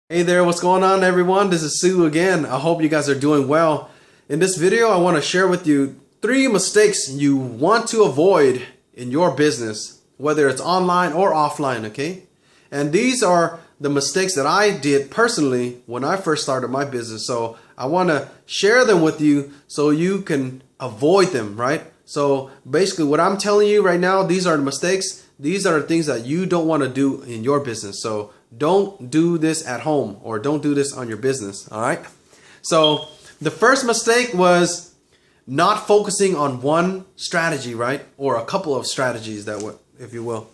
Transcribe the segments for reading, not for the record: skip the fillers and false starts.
Hey there, what's going on everyone? This is Sue again. I hope you guys are doing well. In this video, I want to share with you 3 mistakes you want to avoid in your business, whether it's online or offline, okay? And these are the mistakes that I did personally when I first started my business. So I want to share them with you so you can avoid them, right? So basically what I'm telling you right now, these are the mistakes. These are the things that you don't want to do in your business. So don't do this at home or don't do this on your business. All right. So the first mistake was not focusing on one strategy, right? Or a couple of strategies that would, if you will.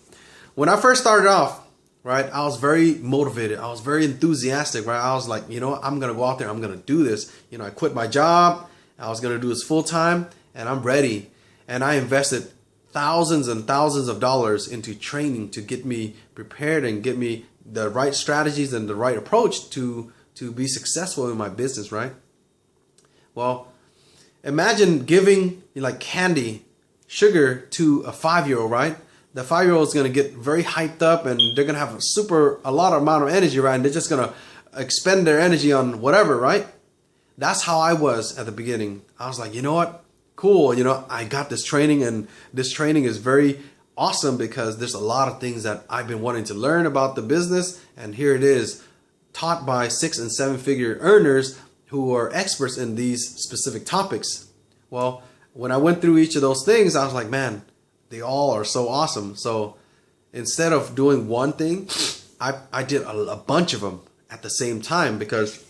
When I first started off, right, I was very motivated. I was very enthusiastic, right? I was like, I'm going to go out there. I'm going to do this. I quit my job. I was going to do this full time and I'm ready. And I invested thousands and thousands of dollars into training to get me prepared and get me the right strategies and the right approach to be successful in my business, right? Well, imagine giving like candy, sugar to a 5-year-old, right? The 5-year-old is going to get very hyped up and they're going to have a lot of amount of energy, right? And they're just going to expend their energy on whatever, right? That's how I was at the beginning. I was like, you know what? Cool. I got this training and this training is very awesome because there's a lot of things that I've been wanting to learn about the business. And here it is, taught by 6- and 7-figure earners who are experts in these specific topics. Well, when I went through each of those things, I was like, man, they all are so awesome. So instead of doing one thing, I did a bunch of them at the same time because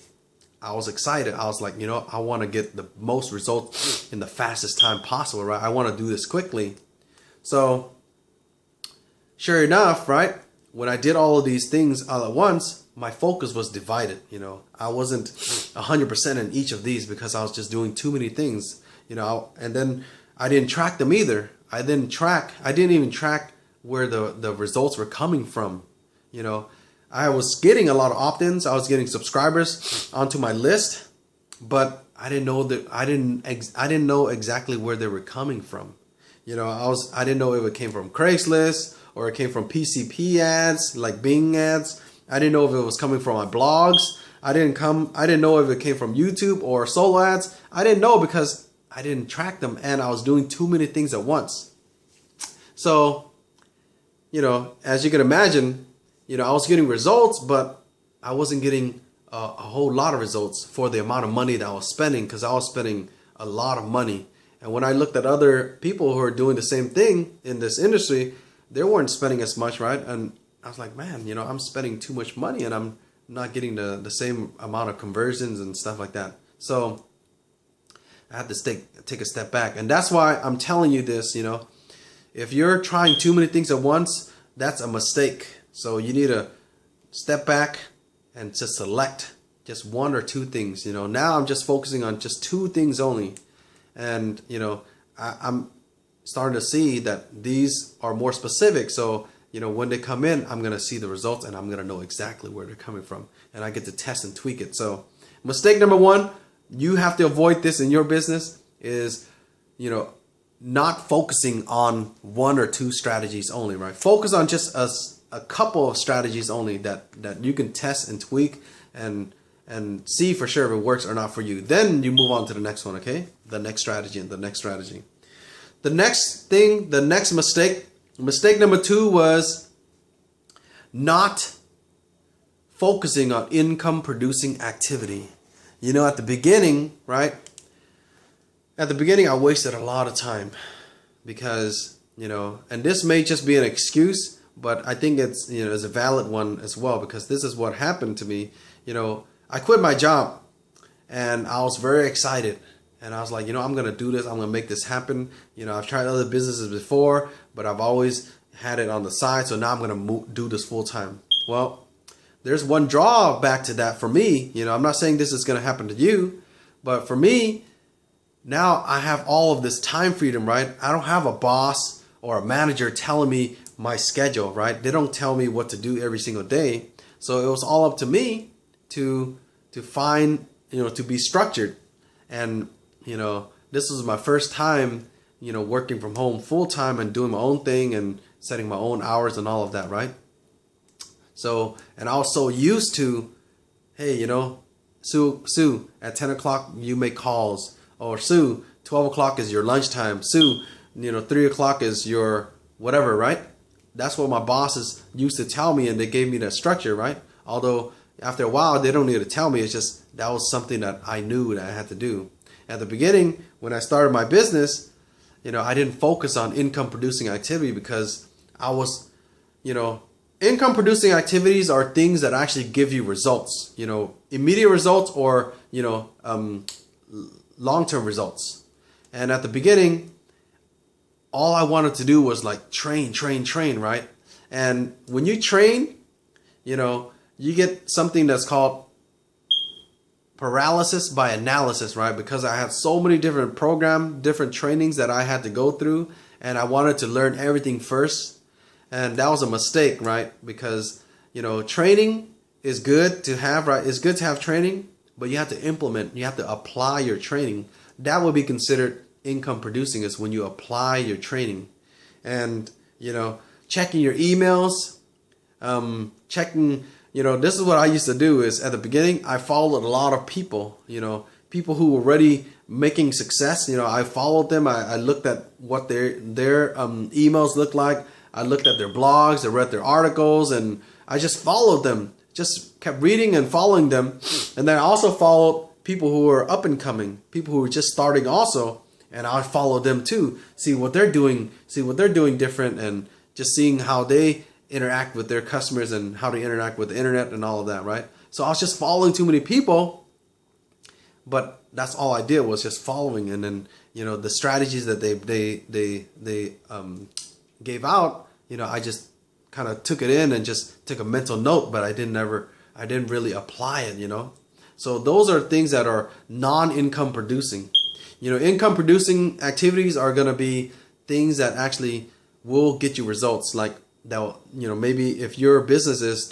I was excited. I was like, I want to get the most results in the fastest time possible, right? I want to do this quickly. So sure enough, right, when I did all of these things all at once, my focus was divided. I wasn't 100% in each of these because I was just doing too many things, and then I didn't track them either. I didn't even track where the results were coming from. I was getting a lot of opt-ins. I was getting subscribers onto my list, but I didn't know exactly where they were coming from. I didn't know if it came from Craigslist or it came from PCP ads, like Bing ads. I didn't know if it was coming from my blogs. I didn't know if it came from YouTube or solo ads. I didn't know because I didn't track them and I was doing too many things at once. So, as you can imagine, I was getting results, but I wasn't getting a whole lot of results for the amount of money that I was spending because I was spending a lot of money. And when I looked at other people who are doing the same thing in this industry, they weren't spending as much, right? And I was like, man, I'm spending too much money and I'm not getting the same amount of conversions and stuff like that. So I had to take a step back. And that's why I'm telling you this, if you're trying too many things at once, that's a mistake. So you need to step back and just select just 1 or 2 things. Now I'm just focusing on just 2 things only. And, I'm starting to see that these are more specific. So, when they come in, I'm going to see the results and I'm going to know exactly where they're coming from. And I get to test and tweak it. So mistake number 1, you have to avoid this in your business is, not focusing on 1 or 2 strategies only, right? Focus on just a couple of strategies only that you can test and tweak and see for sure if it works or not for you. Then you move on to the next one, okay? The next strategy and the next strategy. The next mistake number 2 was not focusing on income producing activity. At the beginning, right? At the beginning, I wasted a lot of time because, and this may just be an excuse, but I think it's a valid one as well because this is what happened to me. I quit my job and I was very excited and I was like, I'm going to do this. I'm going to make this happen. I've tried other businesses before, but I've always had it on the side. So now I'm going to do this full time. Well, there's one drawback to that for me. I'm not saying this is going to happen to you, but for me, now I have all of this time freedom, right? I don't have a boss or a manager telling me my schedule, right? They don't tell me what to do every single day. So it was all up to me to find, to be structured. And, this was my first time, working from home full time and doing my own thing and setting my own hours and all of that, right? So, and I was so used to hey, Sue, at 10 o'clock you make calls. Or Sue, 12 o'clock is your lunchtime. Sue, 3 o'clock is your whatever, right? That's what my bosses used to tell me, and they gave me that structure, right? Although after a while, they don't need to tell me. It's just that was something that I knew that I had to do. At the beginning, when I started my business, I didn't focus on income producing activity because I was, income producing activities are things that actually give you results, immediate results or, long-term results. And at the beginning, all I wanted to do was like train, right? And when you train, you get something that's called paralysis by analysis, right? Because I had so many different different trainings that I had to go through, and I wanted to learn everything first. And that was a mistake, right? Because, training is good to have, right? It's good to have training, but you have to implement, you have to apply your training. That would be considered income producing, is when you apply your training. And, checking your emails, checking, this is what I used to do is at the beginning, I followed a lot of people, people who were already making success. I followed them. I looked at what their emails looked like. I looked at their blogs, I read their articles, and I just followed them. Just kept reading and following them. And then I also followed people who were up and coming, people who were just starting also, and I followed them too. See what they're doing different, and just seeing how they interact with their customers and how they interact with the internet and all of that, right? So I was just following too many people, but that's all I did was just following. And then, the strategies that they gave out, I just kind of took it in and just took a mental note, but I didn't really apply it, So those are things that are non-income producing. Income producing activities are going to be things that actually will get you results. Like that, maybe if your business is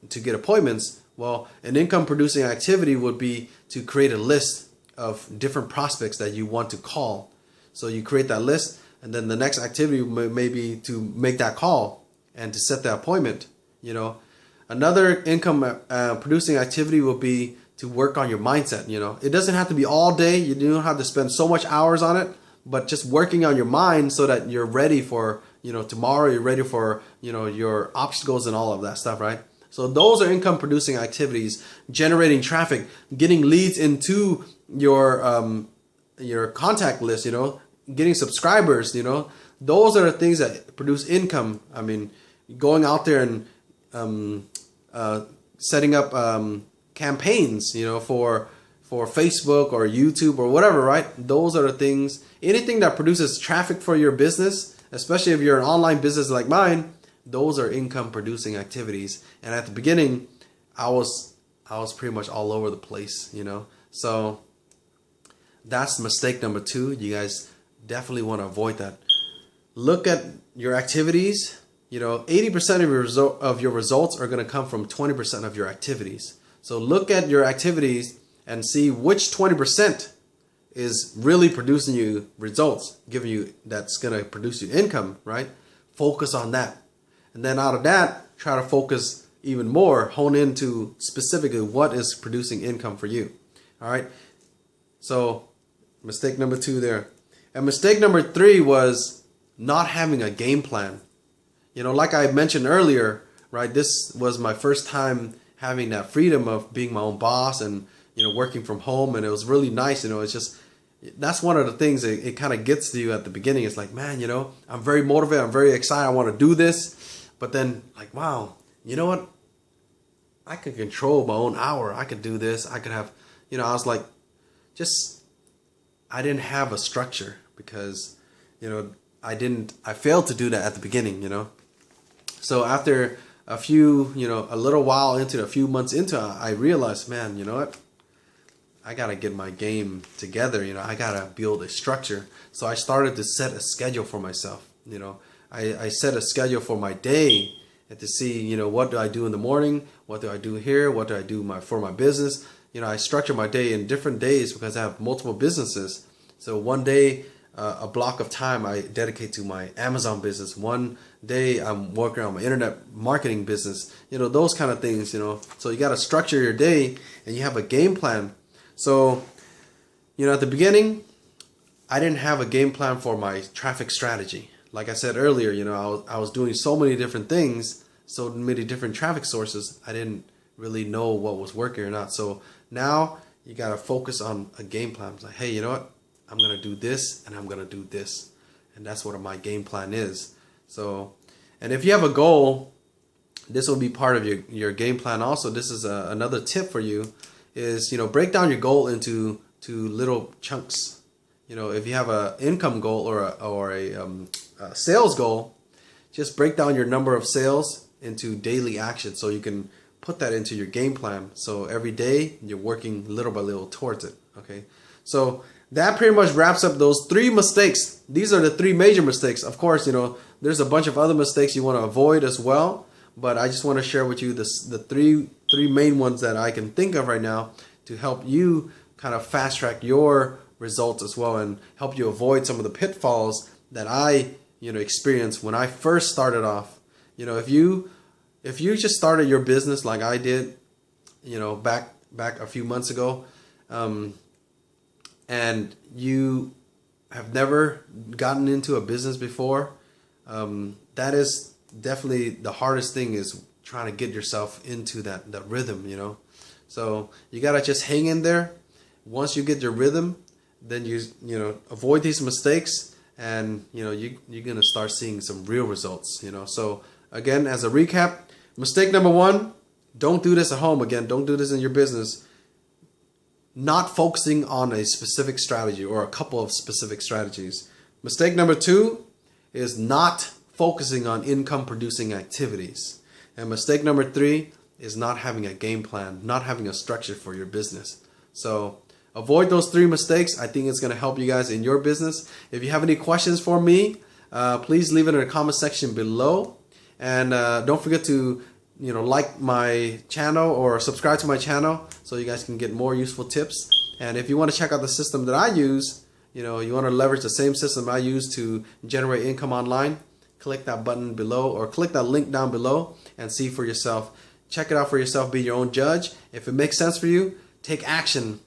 to get appointments, well, an income producing activity would be to create a list of different prospects that you want to call. So you create that list, and then the next activity may be to make that call and to set the appointment. Another income producing activity will be to work on your mindset. It doesn't have to be all day. You don't have to spend so much hours on it, but just working on your mind so that you're ready for, tomorrow, you're ready for, your obstacles and all of that stuff, right? So those are income producing activities. Generating traffic, getting leads into your contact list, getting subscribers, those are the things that produce income. I mean, going out there and setting up campaigns, for Facebook or YouTube or whatever, right? Those are the things. Anything that produces traffic for your business, especially if you're an online business like mine, those are income producing activities. And at the beginning, I was pretty much all over the place, So that's mistake number 2. You guys definitely want to avoid that. Look at your activities. 80% of your results are going to come from 20% of your activities. So look at your activities and see which 20% is really producing you results, giving you, that's going to produce you income, right? Focus on that. And then out of that, try to focus even more, hone into specifically what is producing income for you. All right. So mistake number 2 there. And mistake number 3 was not having a game plan. Like I mentioned earlier, right? This was my first time having that freedom of being my own boss and, working from home. And it was really nice. It's just, that's one of the things that it kind of gets to you at the beginning. It's like, man, I'm very motivated. I'm very excited. I want to do this. But then like, wow, you know what? I could control my own hour. I could do this. I could have, I was like, I didn't have a structure because, I failed to do that at the beginning, So after a little while into, a few months into, I realized, man, you know what? I got to get my game together. I got to build a structure. So I started to set a schedule for myself. I set a schedule for my day and to see, what do I do in the morning? What do I do here? What do I do for my business? I structure my day in different days because I have multiple businesses. So one day a block of time I dedicate to my Amazon business. One day I'm working on my internet marketing business. Those kind of things. So you got to structure your day, and you have a game plan. So at the beginning, I didn't have a game plan for my traffic strategy. Like I said earlier, I was doing so many different things, so many different traffic sources. I didn't really know what was working or not. So now you got to focus on a game plan. It's like, hey, you know what? I'm going to do this, and I'm going to do this. And that's what my game plan is. So, and if you have a goal, this will be part of your game plan also. This is another tip for you is, break down your goal into little chunks. If you have an income goal or a sales goal, just break down your number of sales into daily action so you can put that into your game plan. So every day you're working little by little towards it. Okay. So that pretty much wraps up those 3 mistakes. These are the 3 major mistakes. Of course, there's a bunch of other mistakes you want to avoid as well, but I just want to share with you the 3 main ones that I can think of right now to help you kind of fast track your results as well, and help you avoid some of the pitfalls that I experienced when I first started off. If you just started your business like I did, back a few months ago, and you have never gotten into a business before, that is definitely the hardest thing, is trying to get yourself into that rhythm. So you gotta just hang in there. Once you get your rhythm, then you avoid these mistakes, and you're gonna start seeing some real results. So again, as a recap, mistake number 1: don't do this at home. Again, don't do this in your business. Not focusing on a specific strategy or a couple of specific strategies. Mistake number 2 is not focusing on income producing activities. And mistake number 3 is not having a game plan, not having a structure for your business. So avoid those 3 mistakes. I think it's going to help you guys in your business. If you have any questions for me, please leave it in the comment section below. And don't forget to like my channel or subscribe to my channel so you guys can get more useful tips. And if you want to check out the system that I use, you want to leverage the same system I use to generate income online, click that button below or click that link down below and see for yourself. Check it out for yourself, be your own judge. If it makes sense for you, take action,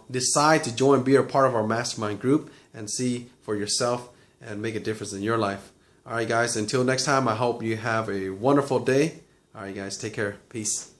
decide to join, be a part of our mastermind group, and see for yourself and make a difference in your life. All right, guys, until next time, I hope you have a wonderful day. All right, guys, take care. Peace.